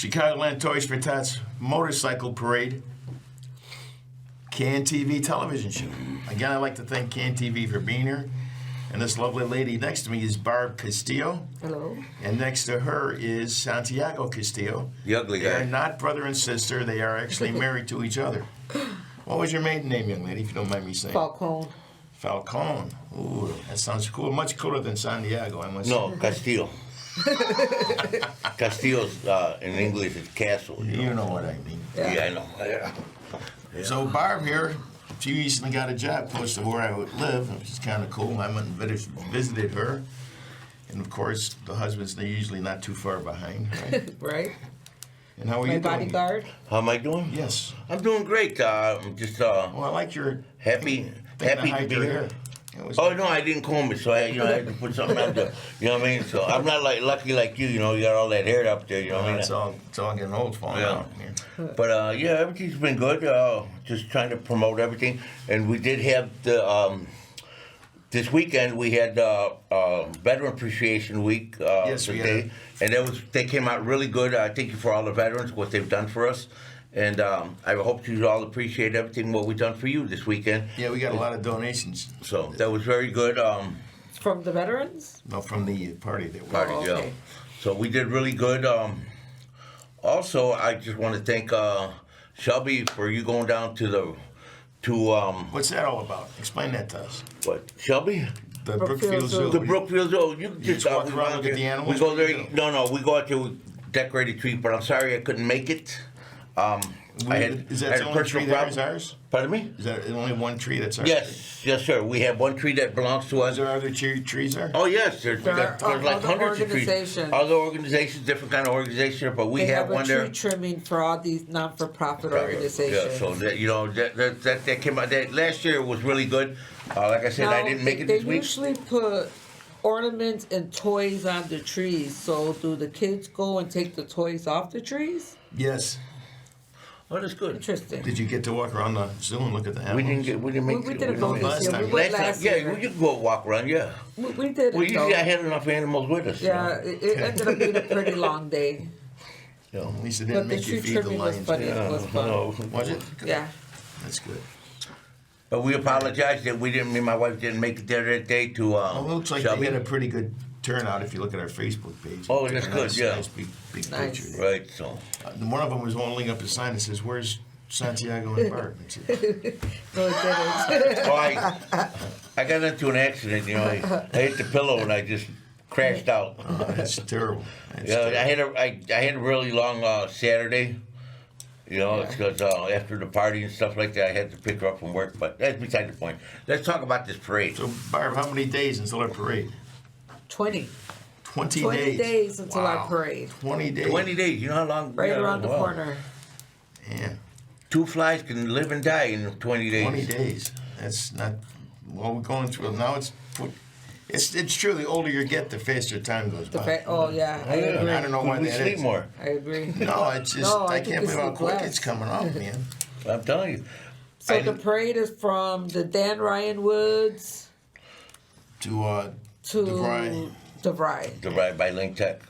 Chicagoland Toys for Tots Motorcycle Parade. Can TV television show. Again, I'd like to thank Can TV for being here. And this lovely lady next to me is Barb Castillo. Hello. And next to her is Santiago Castillo. The ugly guy. They are not brother and sister. They are actually married to each other. What was your maiden name, young lady, if you don't mind me saying? Falcone. Falcone. Ooh, that sounds cool. Much cooler than Santiago, I must say. No, Castillo. Castillo's in English is castle. You know what I mean. Yeah, I know. Yeah. So Barb here, she recently got a job close to where I would live, which is kind of cool. I went and visited her. And, of course, the husbands, they're usually not too far behind, right? Right. And how are My you doing? bodyguard. How am I doing? Yes. I'm doing great. I'm just Well, I like your happy to be here. Oh no, I didn't comb it, so I had to put something out there. You know what I mean? So I'm not like lucky like you. You know, you got all that hair up there. You know what I mean? It's all getting old, falling out. Yeah. But yeah, everything's been good. Just trying to promote everything, and we did have the this weekend we had Veteran Appreciation Week. Yes, we had. And they came out really good. Thank you for all the veterans, what they've done for us. And I hope you all appreciate everything what we've done for you this weekend. Yeah, we got a lot of donations. So that was very good. From the veterans? No, from the party that we Party, Oh, okay. yeah. So we did really good. Also, I just want to thank Shelby for you going down to What's that all about? Explain that to us. what, Shelby? The Brookfield Zoo. The Brookfield Zoo. You just walk around, look at the animals? We go there. What do you do? No, we go out there with decorated tree. But I'm sorry I couldn't make it. Is that the only tree that is ours? Pardon me? Is that only one tree that's ours? Yes, sir. We have one tree that belongs to us. Is there other trees there? Oh yes, there's There like are hundreds of trees. organizations. Other organizations, different kind of organizations, but we They have have one a there. tree trimming for all these non-for-profit Yeah, organizations. so that came out. That last year was really good. Like I said, I Now, didn't make it they this week. usually put ornaments and toys on the trees. So do the kids go and take the toys off the trees? Yes. Oh, that's good. Interesting. Did you get to walk around the zoo and look at the animals? We didn't make We it. didn't go last this year. time. We went Last last time, yeah, year. you can go walk around, yeah. We did Well, it, usually though. I had enough animals with us. Yeah, it ended up being a pretty long day. At least it But didn't the make you tree feed the trimming was lions. funny. It was fun. No. Was it? Good. Yeah. That's good. But we apologize that me and my wife didn't make it there that day to Well, it looks like Shelby. they had a pretty good turnout if you look at our Facebook page. Oh, that's good, Nice, yeah. Nice big Nice. picture. Right, so. One of them was holding up a sign that says, "Where's Santiago and Bart?" That's it. No, it didn't. Oh, I got into an accident, you know. I hit the pillow and I just crashed out. Oh, that's terrible. That's Yeah, terrible. I had a really long Saturday. You know, it's because after the party and stuff like that, I had to pick her up from work. But that's beside the point. Let's talk about this parade. So, Barb, how many days until our parade? 20. 20 20 days until our Wow. parade. 20 days. 20 days. You know how long? Right yeah, around the wow. corner. Yeah, 2 flies can live and die in 20 days. 20 days. That's not what we're going through. Now it's true. The older you get, the faster time goes by. Oh, yeah. I agree. I don't know why We that sleep is. more. I agree. No, it's just No, I I think can't it's believe how the quick glass. it's coming off, man. I'm telling you. So I the didn't- parade is from the Dan Ryan Woods To to DeVry. DeVry. The ride by Link Tech.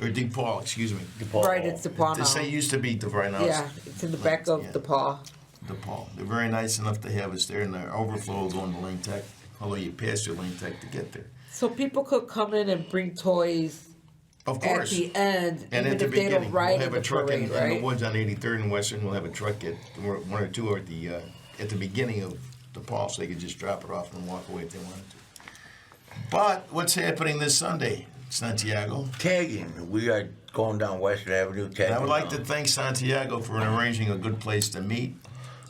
Or DePaul, excuse me. DePaul. Right, it's DePaul They say it now. used to be DeVry now. Yeah, it's in the back of Yeah. DePaul. DePaul. They're very nice enough to have us there, and the overflow going to Lane Tech. Although you pass through Lane Tech to get there. So people could come in and bring toys Of at course. the end, And even at the if they beginning, don't we'll ride have in a the truck parade, in right? the woods on 83rd and Western. We'll have a truck at one or two at the beginning of DePaul, so they could just drop it off and walk away if they wanted to. But what's happening this Sunday, Santiago? Tagging. We are going down Western Avenue tagging. And I would like to thank Santiago for arranging a good place to meet.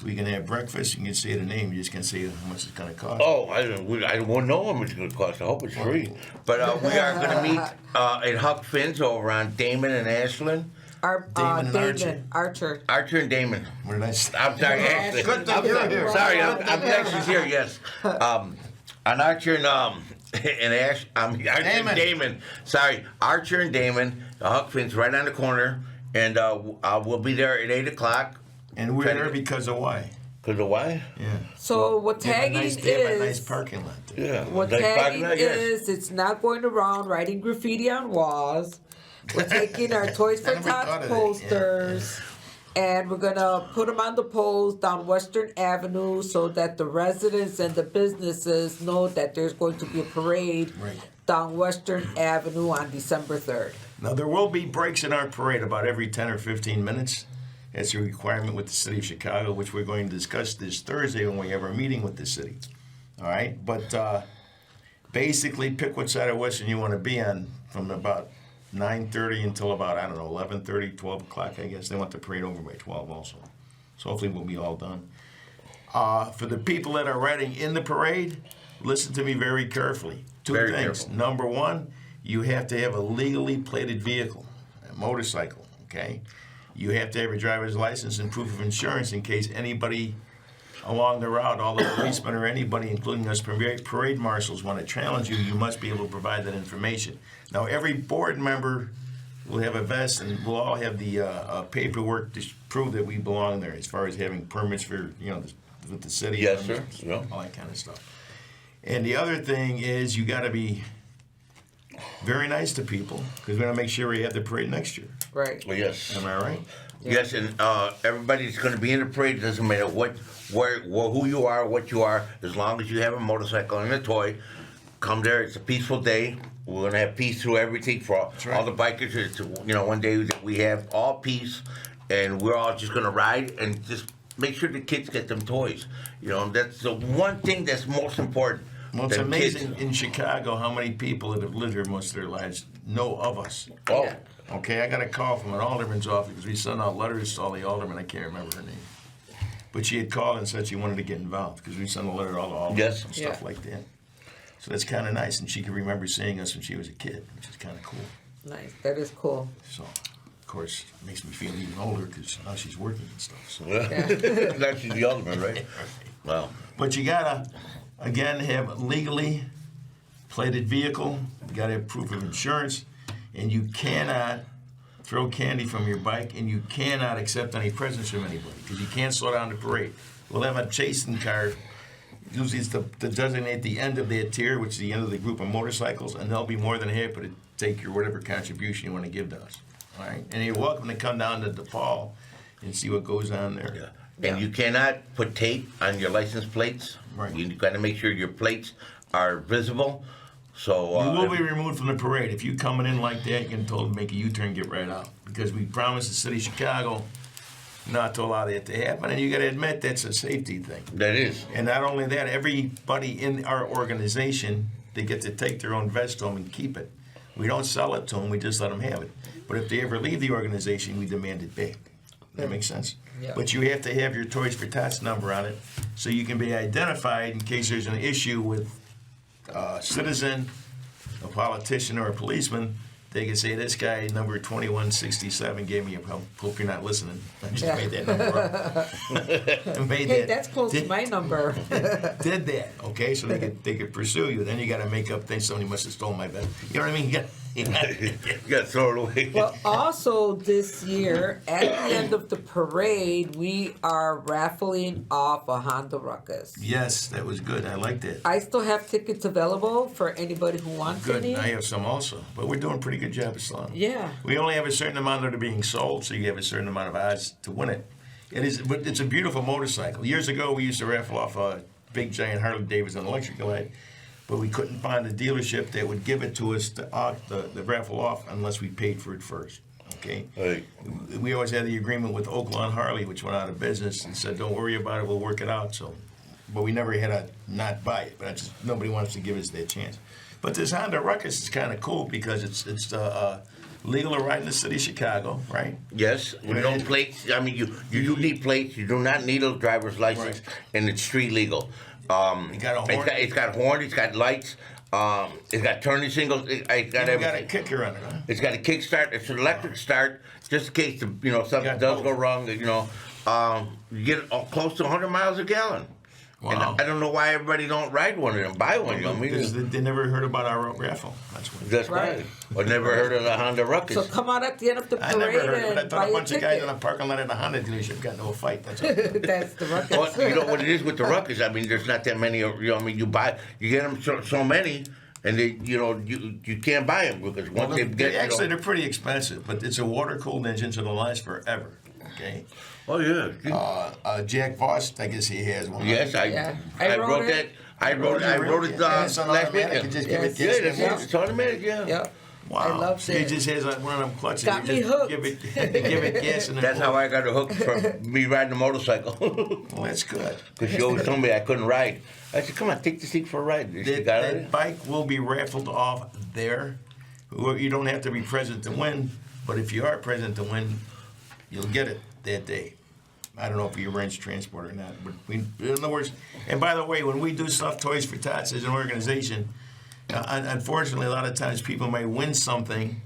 We can have breakfast. You can say the name. You just can say how much it's going to cost. Oh, I won't know how much it's going to cost. I hope it's free. But we are going to meet at Huck Finn's over on Damon and Ashland. Damon and Archer. Archer. Archer and Damon. What did I say? I'm sorry, Ashley. Good thing you're sorry, here. Sorry, I'm glad she's here. Yes. On Archer and Ash. Archer Damon. and Damon. Sorry, Archer and Damon. Huck Finn's right on the corner, and we'll be there at 8:00. And we're there because of why? Because of why? Yeah. So what They have a tagging nice, they have a nice is, parking lot there. Yeah. what Like tagging parking lot, yes. is, it's not going around writing graffiti on walls. We're taking our Toys for I never thought Tots of that, posters, and we're gonna put them on the poles down Western Avenue so that the residents and the businesses know that there's going to be a parade Right. down Western Avenue on December 3rd. Now, there will be breaks in our parade about every 10 or 15 minutes. That's a requirement with the city of Chicago, which we're going to discuss this Thursday when we have our meeting with the city. All right? But basically, pick what side of Western you want to be on from about 9:30 until about, 11:30, 12 o'clock, I guess. They want the parade over by 12 also. So hopefully we'll be all done. For the people that are riding in the parade, listen to me very carefully. Two Very things. careful. Number one, you have to have a legally plated vehicle, a motorcycle, okay? You have to have your driver's license and proof of insurance in case anybody along the route, all the policemen or anybody, including us parade marshals, want to challenge you, you must be able to provide that information. Now, every board member will have a vest, and we'll all have the paperwork to prove that we belong there, as far as having permits for, with the city. Yes, sir. Yeah. All that kind of stuff. And the other thing is you got to be very nice to people, because we want to make sure we have the parade next year. Right. Well, yes. Am I right? Yes, and everybody's going to be in the parade. It doesn't matter who you are, what you are, as long as you have a motorcycle and a toy. Come there. It's a peaceful day. We're going to have peace through everything for all the bikers. It's, one day that we have all peace, and we're all just going to ride and just make sure the kids get them toys. That's the one thing that's most important. Well, it's Them amazing kids. in Chicago how many people that have lived here most of their lives know of us. Oh, Yeah. Okay, I got a call from an alderman's office because we sent out letters to all the aldermen. I can't remember her name. But she had called and said she wanted to get involved because we sent a letter to all the aldermen Yes. and stuff Yeah. like that. So that's kind of nice. And she can remember seeing us when she was a kid, which is kind of cool. Nice. That is cool. So, of course, it makes me feel even older because now she's working and stuff. So. that's the ultimate, right? Wow. But you gotta, again, have a legally plated vehicle. You gotta have proof of insurance, and you cannot throw candy from your bike, and you cannot accept any presents from anybody because you can't slow down the parade. We'll have a chasing car. Usually, it's to designate the end of that tier, which is the end of the group of motorcycles, and they'll be more than happy to take your whatever contribution you want to give to us. All right, and you're welcome to come down to DePaul and see what goes on there. Yeah. And you cannot put tape on your license plates. Right. You got to make sure your plates are visible. So You will be removed from the parade. If you coming in like that, you're told to make a U-turn, get right out. Because we promised the city of Chicago not to allow that to happen. And you got to admit that's a safety thing. that is. And not only that, everybody in our organization, they get to take their own vest home and keep it. We don't sell it to them, we just let them have it. But if they ever leave the organization, we demand it back. That makes sense? Yeah. But you have to have your Toys for Tots number on it so you can be identified in case there's an issue with a citizen, a politician, or a policeman. They can say, this guy, number 2167, gave me a help. Hope you're not listening. I just Yeah. made that number up. Made Hey, that. that's close to my number. Did that, okay? So they could pursue you. Then you got to make up things. Somebody must have stolen my bed. You know what I mean? You gotta You got to throw it away. Well, also this year, at the end of the parade, we are raffling off a Honda Ruckus. Yes, that was good. I liked it. I still have tickets available for anybody who wants Good. any. I have some also, but we're doing a pretty good job of selling. Yeah. We only have a certain amount that are being sold, so you have a certain amount of odds to win it. But it's a beautiful motorcycle. Years ago, we used to raffle off a big giant Harley Davidson electric light, but we couldn't find a dealership that would give it to us to the raffle off unless we paid for it first. Okay. Hey. We always had the agreement with Oaklawn Harley, which went out of business, and said, "Don't worry about it, we'll work it out." So, but we never had a not buy it. But nobody wants to give us that chance. But this Honda Ruckus is kind of cool because it's legal to ride in the city of Chicago, right? Yes, with no plates. I mean, you do need plates. You do not need a driver's license, Right. and it's street legal. It got a horn. It's got horn. It's got lights. It's got turning signals. It's got You got a everything. kicker on it, huh? It's got a kickstart. It's an electric start, just in case something got does both. go wrong. You get close to 100 miles a gallon. Wow. And I don't know why everybody don't ride one of them, buy one. You know what I Because mean? they never heard about our raffle. That's why. That's right. Or never heard of the Honda Ruckus. So come out at the end of the I parade never heard of it. I and thought buy a bunch of guys in a ticket. parking lot at a Honda dealership got into a fight. That's all. That's the Ruckus. Well, you know what it is with the Ruckus. I mean, there's not that many. You get them so many. and they, you can't buy them because once they get, actually, they're pretty expensive, but it's a water-cooled engine, so they'll last forever. Okay. Oh yeah. Jack Voss, I guess he has one. Yes, I wrote that. I wrote it It's on last automatic. weekend. You just give it Yeah, gas. that's it. It's automatic. Yeah. Yep. Wow. I love He it. just has one of them clutches. Got You me just hooked. give it gas and then That's how I got a hook from me riding a motorcycle. Well, that's good. Because she always told me I couldn't ride. I said, "Come on, take the seat for a ride." She That, got that it. bike will be raffled off there. You don't have to be present to win, but if you are present to win, you'll get it that day. I don't know if you arrange transport or not, but in other words, and by the way, when we do stuff, Toys for Tots as an organization, unfortunately, a lot of times people may win something,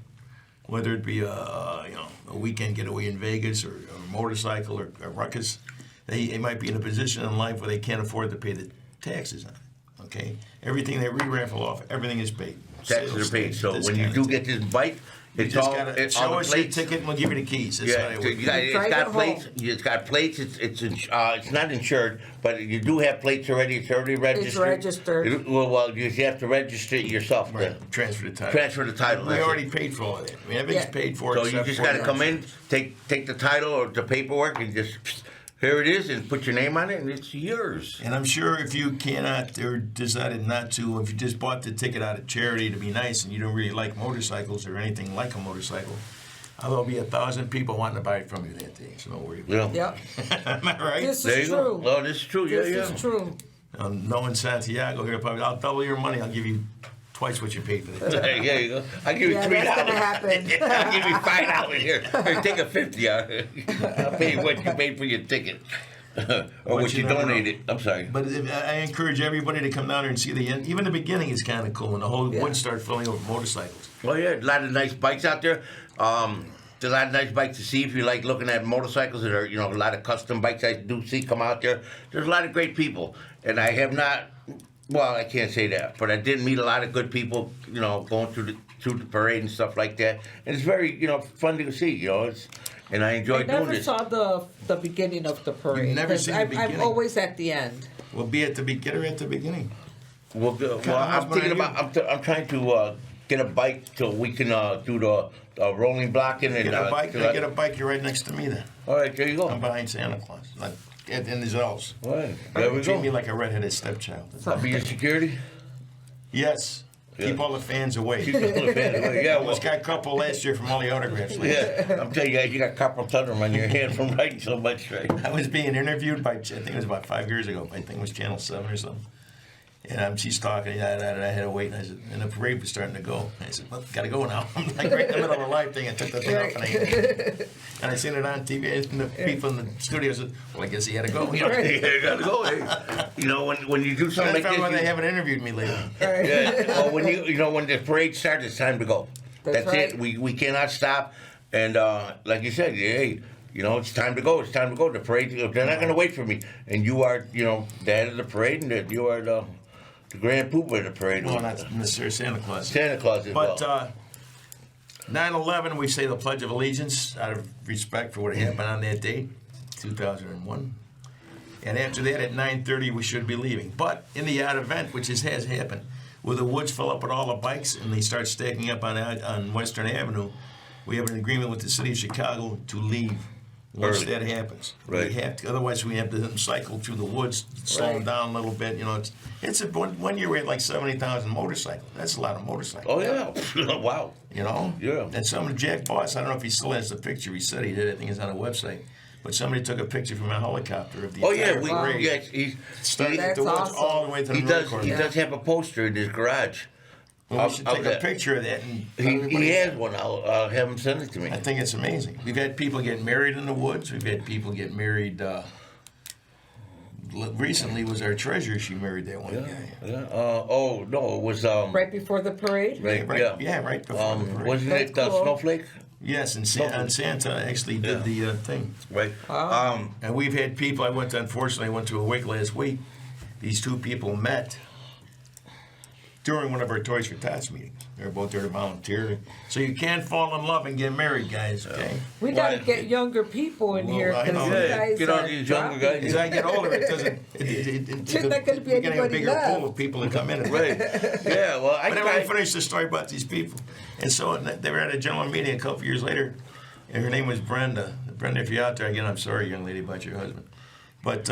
whether it be a weekend getaway in Vegas or a motorcycle or a ruckus. They might be in a position in life where they can't afford to pay the taxes on it. Okay, everything they re-raffle off, everything is paid. Taxes are paid. So when you do get this bike, you it's just all gotta it's show all the us your plates. ticket and we'll give you the keys. That's Yeah, how they work. it's Drive got it plates. home. It's got plates. It's not insured, but you do have plates already. It's already registered. It's registered. Well, you have to register it yourself. Right. Transfer the title. Transfer the title. We that's it. already paid for all of that. I mean, everything's Yeah. paid for. So you except just for got to the come in, insurance. take the title or the paperwork, and just here it is, and put your name on it, and it's yours. And I'm sure if you cannot or decided not to, if you just bought the ticket out of charity to be nice and you don't really like motorcycles or anything like a motorcycle, there'll be 1,000 people wanting to buy it from you that day. So don't worry about it. Yeah. Yep. Am I right? This There is you go. true. Oh, this is true. This Yeah. is true. Knowing Santiago here, probably I'll double your money. I'll give you twice what you paid for that. There you go. I'll give you Yeah, $3. that's gonna happen. I'll give you $5 here. Here, take a 50. I'll pay you what you paid for your ticket. Or what you never know. donated. I'm sorry. But I encourage everybody to come down here and see the end. Even the beginning is kind of cool when the whole woods start filling up with motorcycles. Oh yeah, a lot of nice bikes out there. There's a lot of nice bikes to see if you like looking at motorcycles that are, a lot of custom bikes I do see come out there. There's a lot of great people, and I have not. Well, I can't say that, but I did meet a lot of good people. Going through the parade and stuff like that, and it's very fun to see. And I enjoy I doing never this. saw the beginning of the parade. You've never 'cause seen the I'm beginning? always at the end. We'll be at the beginning or at the beginning. Well, I'm thinking about. I'm trying to get a bike so we can do the rolling blocking and Get a bike. Get a bike. You're right next to me then. All right, there you go. I'm behind Santa Claus. Like in his house. All right, there we Treat me go. like a redheaded stepchild. I'll be your security. Yes. Keep all the fans away. Yeah, well, Almost got a couple last year from all the autographs. yeah. I'm telling you guys, you got carpal tunnel on your hand from writing so much, right? I was being interviewed by, I think it was about 5 years ago. I think it was Channel 7 or something. And she's talking, and I had to wait, and I said, and the parade was starting to go. And I said, well, gotta go now. I'm like right in the middle of a live thing. I took the thing off, and I seen it on TV, and the people in the studio said, well, I guess he had to go. You know? You gotta go. Hey. When you do something That's like why this, they haven't interviewed me lately. yeah. Well, when the parade starts, it's time to go. That's it. right. We cannot stop. And like you said, hey, it's time to go. It's time to go. The parade. They're not gonna wait for me. And you are, the head of the parade, and that you are the grand poobah of the parade. Well, not necessarily Santa Claus. Santa Claus as But well. 9/11, we say the Pledge of Allegiance out of respect for what happened on that date, 2001. And after that, at 9:30, we should be leaving. But in the odd event, which has happened, where the woods fill up with all the bikes and they start stacking up on Western Avenue, we have an agreement with the city of Chicago to leave once Early. that happens. Right. We have to, otherwise we have to cycle through the woods, slow them down a little bit. It's one year we had like 70,000 motorcycles. That's a lot of motorcycles. Oh yeah! Wow. Yeah. And some Jack Boss, I don't know if he still has the picture. He said he did. I think it's on a website. But somebody took a picture from a helicopter of the Oh yeah, entire parade. he's Starting at That's the woods awesome. all the way to the he north does corner. he does have a poster in his garage. Well, we should of take a that. picture of that. And He has one. I'll have him send it to me. I think it's amazing. We've had people get married in the woods. We've had people get married. Recently was our treasurer. She married that one guy. Yeah. Oh no, it was Right before the parade? right. Right before the parade. Wasn't it That's cool. Snowflake? Yes, and Santa actually did the thing. Right. And we've had people. Unfortunately, I went to a wake last week. These two people met during one of our Toys for Tots meetings. They were both there to volunteer. So you can't fall in love and get married, guys, okay? We got to Why? get younger people in Well, here I because know. you Yeah, guys get all are these younger dropping. guys. As I get older, it doesn't. There's not gonna be we're getting a anybody bigger left. pool of people to come in. Right. Yeah, well, I But I want to tried. finish the story about these people. And so they were at a general meeting a couple years later, and her name was Brenda. Brenda, if you're out there, again, I'm sorry, young lady, about your husband. But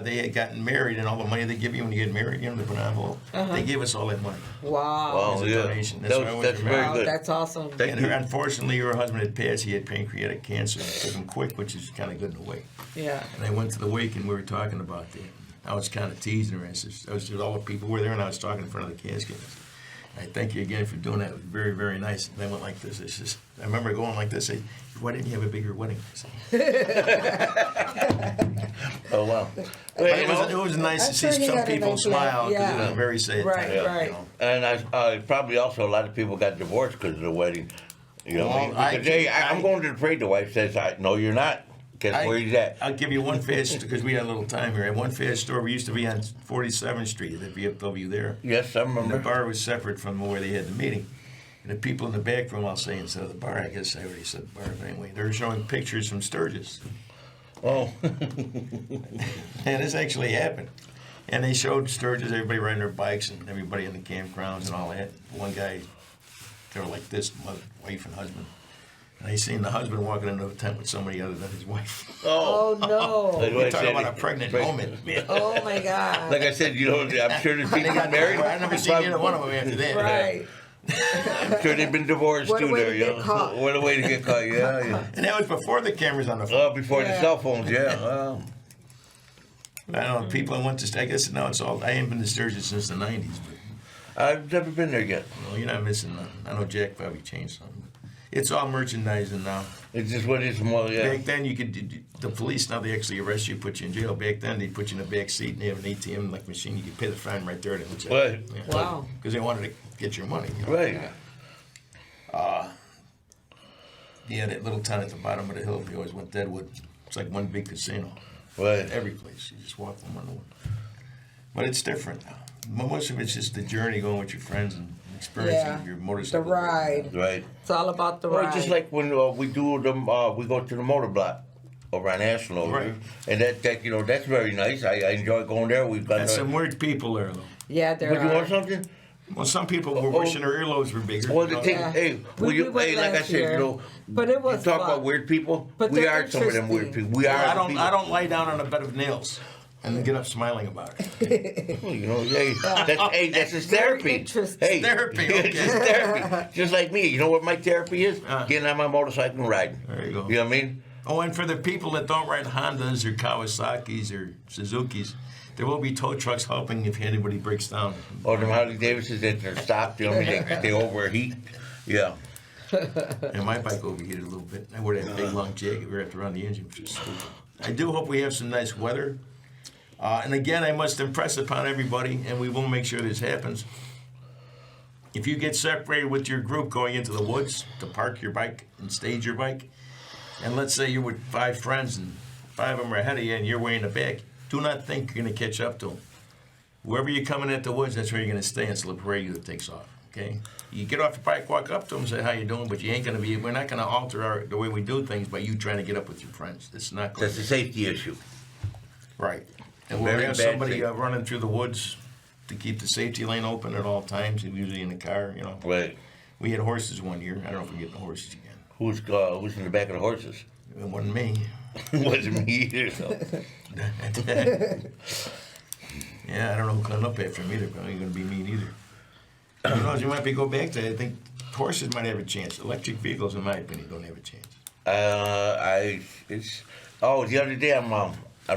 they had gotten married, and all the money they give you when you get married, you know, they put an envelope. They gave us all that money. Wow. As a donation. That's what I always That's remember. very Wow, good. that's awesome. Thank And you. unfortunately, her husband had passed. He had pancreatic cancer. It took him quick, which is kind of good in a way. Yeah. And I went to the wake, and we were talking about that. I was kind of teasing her. I was all the people were there, and I was talking in front of the casket. I thank you again for doing that. It was very, very nice. And I went like this. It's just, I remember going like this. Say, why didn't you have a bigger wedding? Oh, wow. But Well, it was nice I'm to sure see he some had a people nice smile laugh. because it was Yeah. a very sad Right, time. right. You know? And I probably also a lot of people got divorced because of the wedding. You know, what I mean? Well, I Because, hey, I'm can- going to the parade. The wife says, "No, you're not." Guess where he's at? I'll give you one fast, because we had a little time here. At one fast store, we used to be on 47th Street at the VFW there. Yes, I And the remember. bar was separate from where they had the meeting. And the people in the back room, I'll say instead of the bar, I guess I already said bar, but anyway, they were showing pictures from Sturgis. Oh, And this actually happened. And they showed Sturgis, everybody riding their bikes and everybody in the campgrounds and all that. One guy, they were like this, wife and husband. And I seen the husband walking into a tent with somebody other than his wife. Oh, no. That's what I You're talking said. about a pregnant moment. Oh, my God. Like I said, you know, I'm sure there's people married. I never seen either one of them after that. Right. I'm sure they've been divorced What a too. way There, to you get know. caught. What a way to get caught. Yeah, yeah. And that was before the cameras on the phone. Before the Yeah. cell phones. Yeah. Well, I don't know, people went to, I guess now it's all, I ain't been to Sturgis since the 90s, but I've never been there yet. you're not missing nothing. I know Jack probably changed something. It's all merchandising now. It's just what it's more. Yeah. Back then, you could, the police, now they actually arrest you, put you in jail. Back then, they put you in the back seat and they have an ATM like machine. You could pay the fine right there. Right. Wow. Because they wanted to get your money. You know? Right. Yeah, that little town at the bottom of the hill, we always went Deadwood. It's like one big casino. Right. Every place. You just walk from one to one. But it's different now. Most of it's just the journey going with your friends and experiencing your The motorcycle. ride. Right. It's all about the Well, ride. just like when we do them, we go to the motor block over on National, Right. and that you know that's very nice. I enjoy going there. We've got. There's some weird people there, though. Yeah, there Would you are. want something? Well, some people were wishing their earlobes were bigger. Well, you the know? thing, Yeah. hey, We went hey, like I last said, year, you know, but it was you talk fun. about weird people. But We they're are some of them weird interesting. people. We are. I the don't. people. I don't lie down on a bed of nails and then get up smiling about it. You know, hey, that's his Very therapy. interesting. Hey, Therapy, it's his okay. therapy. Just like me. You know what my therapy is? Getting on my motorcycle and riding. There you go. You know what I mean? Oh, and for the people that don't ride Hondas or Kawasaki's or Suzuki's, there will be tow trucks helping if anybody breaks down. Or them Harley Davidsons that are stopped. You know what I mean? They overheat. Yeah. And my bike overheated a little bit. I wore that big long jacket. We were have to run the engine, which was stupid. I do hope we have some nice weather. And again, I must impress upon everybody, and we will make sure this happens. If you get separated with your group going into the woods to park your bike and stage your bike, and let's say you're with 5 friends and 5 of them are ahead of you and you're way in the back, do not think you're going to catch up to them. Wherever you're coming at the woods, that's where you're going to stay until the parade takes off. Okay? You get off the bike, walk up to them, say how you doing, but you ain't going to be. We're not going to alter the way we do things by you trying to get up with your friends. It's not going That's a safety issue. right. And we'll Very have bad somebody thing. running through the woods to keep the safety lane open at all times. Usually in the car, you know. Right. We had horses one year. I don't know if we get the horses again. Who's in the back of the horses? It wasn't me. It wasn't me either. So. Yeah, I don't know who climbed up after him either, but it ain't going to be me neither. Who knows? You might be go back to. I think horses might have a chance. Electric vehicles, in my opinion, don't have a chance. The other day I'm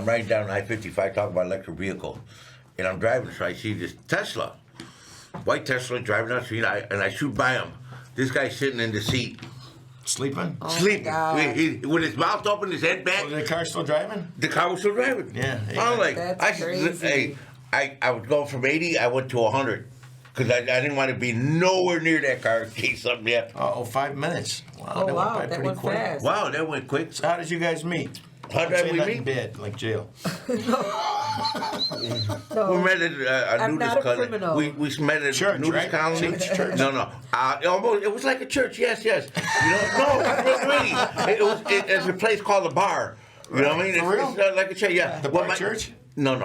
riding down I-55 talking about electric vehicle, and I'm driving, so I see this Tesla, white Tesla driving down the street, and I shoot by him. This guy's sitting in the seat, Sleeping? Oh, sleeping, God. with his mouth open, his head back. Oh, the car still driving? The car was still driving. Yeah. I'm like, That's crazy. I was going from 80, I went to 100. Because I didn't want to be nowhere near that car in case something happened. 5 minutes. Wow, Oh, that wow, went by that pretty went quick. fast. Wow, that went quick. So how did you guys meet? How did Don't say we nothing meet? bad, like jail. No. We met at a I'm nudist not a colony. criminal. We met at Church, nudist right? colony. Church. No. Almost, it was like a church. Yes. You know, no, really. It's a place called a bar. You know what I mean? For real? It's like a church. Yeah. The Well, bar church? No.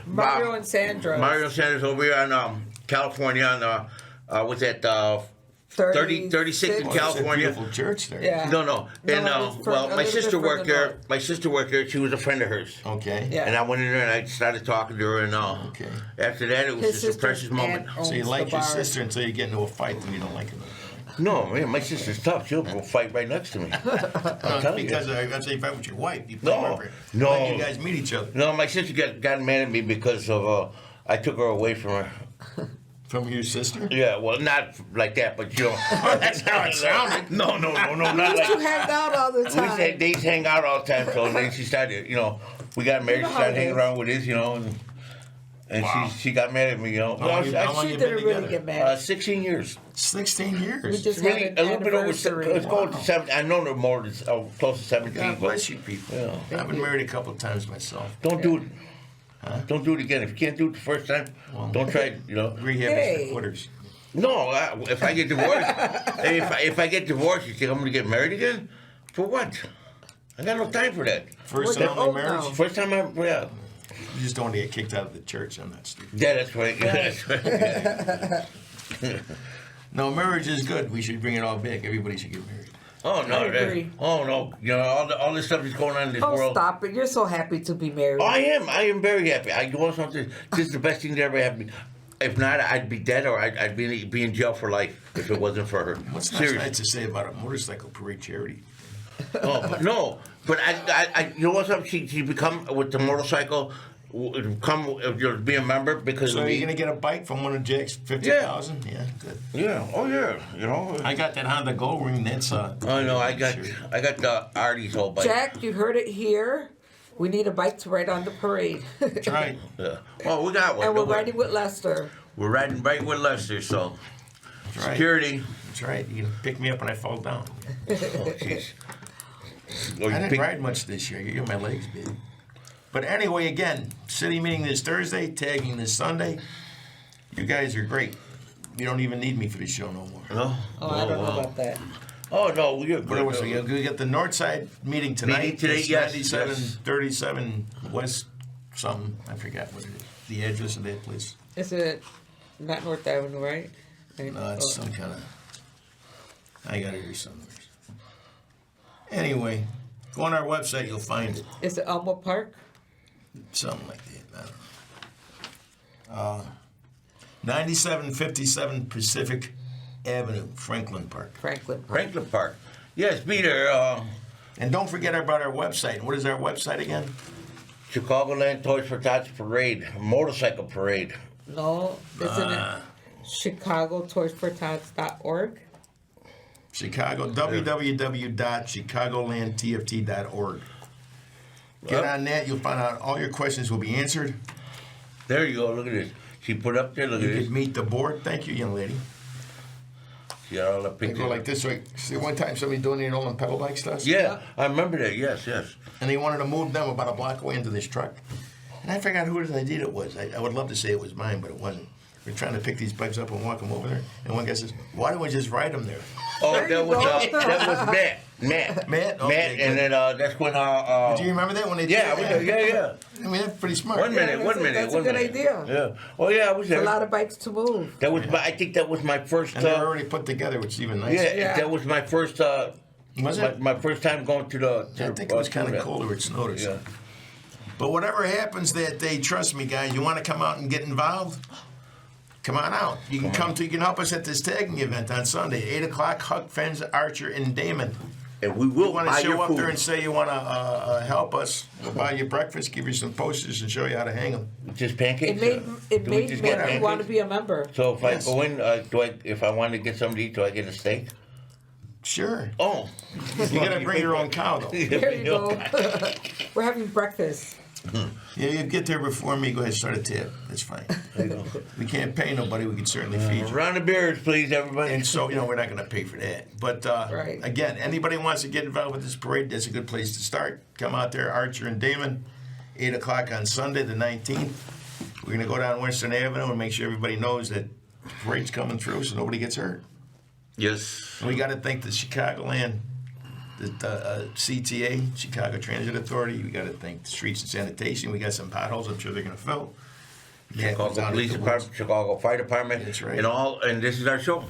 Mario and Sandra. Mario Sanders over here on California on what's that? 36 in Oh, it's a California. beautiful church there. Yeah. No. And it's for- a well, my little sister bit worked further there. north. My sister worked there. She was a friend of hers. Okay. Yeah. And I went in there and I started talking to her, and Okay. after that, it was His just a sister's precious moment. aunt So you owns like the your bar. sister until you get into a fight, then you don't like her. No, man, my sister's tough. She'll go fight right next to me. I'm telling you. Because I say you fight with your wife. You No, fight over. no. Let you guys meet each other. No, my sister got mad at me because of I took her away from her. From your sister? Yeah, well, not like that, but you know. That's how it sounded. No, not You like. used to hang out all the time. They used to hang out all the time, so then she started, you know, we got married, You know she how started it hanging is. around with us, you know, and Wow. she got mad at me, you know. How long you She been didn't really together? get mad. 16 years. 16 years. We just It's really had a an little bit over. anniversary. It's going to 7. I know no more than close to 17. God but bless you people. Yeah. I've been married a couple of times myself. don't do it. Don't do it again. If you can't do it the first time, don't try it. You know. Rehab is Hey. for quitters. No, if I get divorced, if I get divorced, you think I'm going to get married again? For what? I got no time for that. First We're and only old marriage. now. First time yeah. You just don't want to get kicked out of the church. I'm not stupid. Yeah, that's right. That's right. No, marriage is good. We should bring it all back. Everybody should get married. Oh no! I agree. Oh no! You know all this stuff that's going on in this Oh, world. stop it. You're so happy to be married. Oh, I am very happy. I want something. This is the best thing that ever happened. If not, I'd be dead or I'd be in jail for life if it wasn't for her. What's not Seriously. nice to say about a motorcycle parade charity? Oh, but no. But I you know what's up? She become with the motorcycle. Come, you'll be a member because So of are you me. going to get a bike from one of Jack's 50,000? Yeah, good. Yeah. Oh yeah. You know. I got that Honda Gold Ring. That's Oh no! I got the Artie's whole bike. Jack, you heard it here. We need a bike to ride on the parade. That's right. Yeah. Well, we got one. And we're Don't worry. riding with Lester. We're riding right with Lester, so That's right. security. That's right. You can pick me up when I fall down. Oh, jeez. Oh, I you didn't pick- ride much this year. You get my legs big. But anyway, again, city meeting this Thursday, tagging this Sunday. You guys are great. You don't even need me for the show no more. No. Oh, I don't know wow. about that. Oh no, you're But anyway, so good. you get the north side meeting tonight. Meeting today, It's yes, 97, yes. 37 West something. I forgot what it is. The address of that place. Is it not North Avenue, right? No, it's some kind of. I got it here somewhere. Anyway, go on our website, you'll find it. Is it Elmwood Park? Something like that. I don't know. 9757 Pacific Avenue, Franklin Park. Franklin Park. Franklin Park. Yes, be there. And don't forget about our website. What is our website again? Chicagoland Toys for Tots Parade, motorcycle parade. No, isn't it ChicagoToysForTots.org? Chicago, www.chicagolandtft.org. Get on that. You'll find out all your questions will be answered. There you go. Look at this. She put up there. Look You at this. can meet the board. Thank you, young lady. She got all the They pictures. go like this. Right? See, one time somebody donated all them pedal bikes to us? Yeah, I remember that. Yes. And they wanted to move them about a block away into this truck. And I forgot whose idea it was. I would love to say it was mine, but it wasn't. We're trying to pick these bikes up and walk them over there. And one guy says, why don't we just ride them there? Oh, There that you was go. that was Matt. Matt? Okay, and then that's when Do you remember that when they yeah, did that? yeah. I mean, that's pretty smart. One minute. That's a good idea. Yeah. Oh yeah, I was A there. lot of bikes to move. That was I think that was my first. And they're already put together, which is even nicer. Yeah, Yeah. that was my first. Was it? My first time going to the. I think it was kind of colder. It snowed or Yeah. something. But whatever happens that day, trust me, guys, you want to come out and get involved? Come on out. You can you can help us at this tagging event on Sunday, 8 o'clock, Huck, Fens, Archer, and Damon. And we will You want to buy show your up food. there and say you want to help us, we'll buy you breakfast, give you some posters, and show you how to hang them. Just pancakes. It Do we made just me get want to pancakes? be a member. So if Yes. I go in, if I want to get something to eat, do I get a steak? Sure. Oh. You got to bring your own cow, though. There you go. We're having breakfast. Yeah, you get there before me, go ahead and start a tab. That's fine. There you go. We can't pay nobody, we can certainly feed you. Round of beers, please, everybody. And so, we're not going to pay for that. But Right. again, anybody wants to get involved with this parade, that's a good place to start. Come out there, Archer and Damon. 8 o'clock on Sunday, the 19th. We're going to go down Western Avenue and make sure everybody knows that the parade's coming through so nobody gets hurt. Yes. And we got to thank the Chicagoland, the CTA, Chicago Transit Authority. We got to thank the Streets and Sanitation. We got some potholes I'm sure they're going to fill. Chicago Police Department, Chicago Fire Department. That's right. And this is our show.